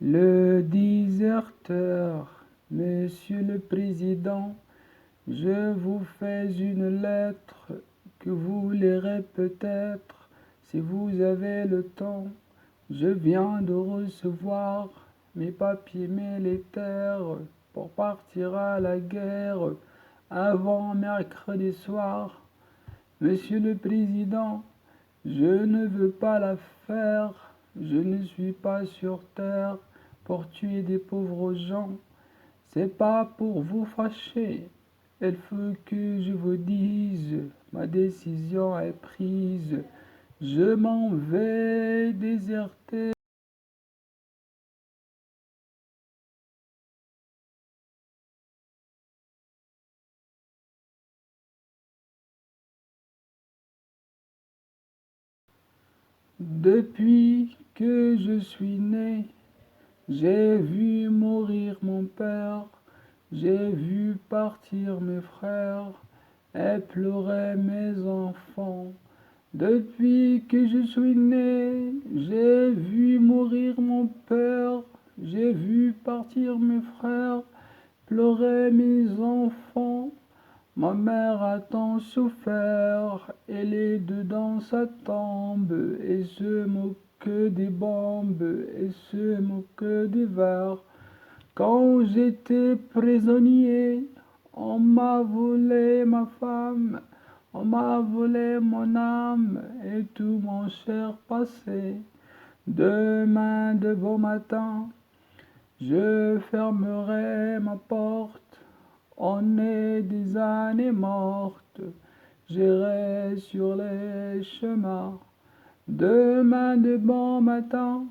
Le déserteur, Monsieur le Président, je vous fais une lettre que vous lirez peut-être si vous avez le temps. Je viens de recevoir mes papiers militaires pour partir à la guerre avant mercredi soir. Monsieur le Président, je ne veux pas la faire, je ne suis pas sur terre pour tuer des pauvres gens. C'est pas pour vous fâcher, il faut que je vous dise, ma décision est prise, je m'en vais déserter. Depuis que je suis né, j'ai vu mourir mon père, j'ai vu partir mes frères et pleurer mes enfants. Depuis que je suis né, j'ai vu mourir mon père, j'ai vu partir mes frères, pleurer mes enfants. Ma mère a tant souffert, elle est dedans sa tombe, et se moque des bombes, et se moque des vers. Quand j'étais prisonnier, on m'a volé ma femme, on m'a volé mon âme et tout mon cher passé. Demain de bon matin, je fermerai ma porte. On est des années mortes, j'irai sur les chemins. Demain de bon matin,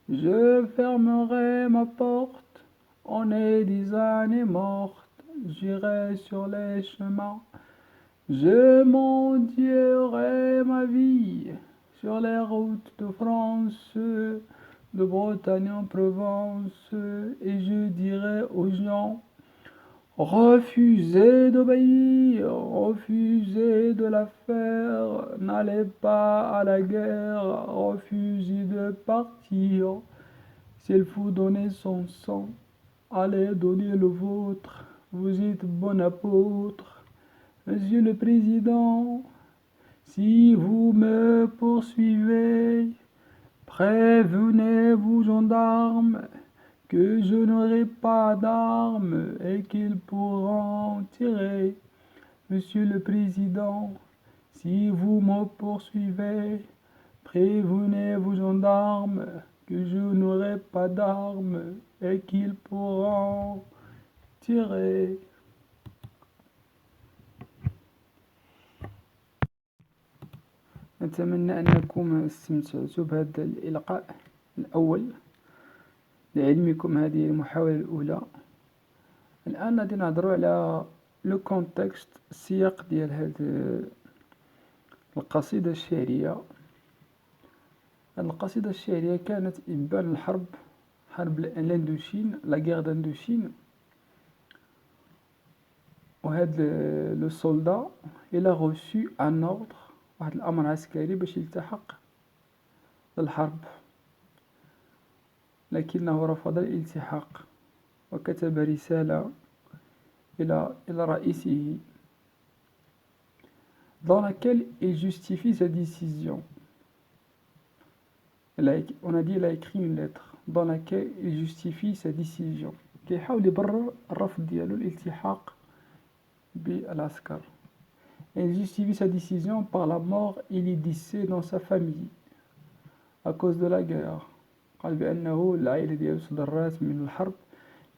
je fermerai ma porte. On est des années mortes, j'irai sur les chemins. Je mendierai ma vie sur les routes de France, de Bretagne en Provence, et je dirai aux gens, refusez d'obéir, refusez de la faire, n'allez pas à la guerre, refusez de partir. S'il faut donner son sang, allez donner le vôtre, vous êtes bon apôtre. Monsieur le Président, si vous me poursuivez, prévenez vos gendarmes que je n'aurai pas d'armes et qu'ils pourront tirer. Monsieur le Président, si vous me poursuivez, prévenez vos gendarmes que je n'aurai pas d'armes et qu'ils pourront tirer. أتمنى أنكم استمتعتوا بهذا الإلقاء الأول. لعلمكم هذه المحاولة الأولى. الآن غادي نهضروا على لو كونتكست، السياق ديال هذه القصيدة الشعرية. هذه القصيدة الشعرية كانت إبان الحرب، حرب الأندوشين، لا غير داندوشين. وهاد لو سولدا إلا غوشو ان اوردر، واحد الأمر عسكري باش يلتحق للحرب، لكنه رفض الالتحاق وكتب رسالة إلى رئيسه dans laquelle il justifie sa décision. On a dit il a écrit une lettre dans laquelle il justifie sa décision. كيحاول يبرر الرفض ديالو الالتحاق بالعسكر. Il justifie sa décision par la mort inouïe dans sa famille à cause de la guerre. قال بأنه العائلة ديالو تضررت من الحرب،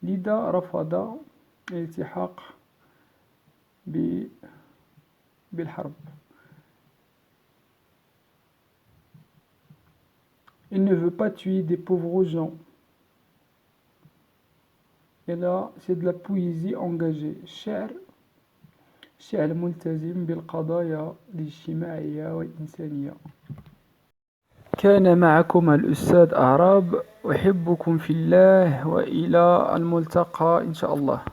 لذا رفض الالتحاق بالحرب. Il ne veut pas tuer des pauvres gens. Et là, c'est de la poésie engagée. شعر ملتزم بالقضايا الاجتماعية والإنسانية. كان معكم الأستاذ أعراب، أحبكم في الله، وإلى الملتقى إن شاء الله.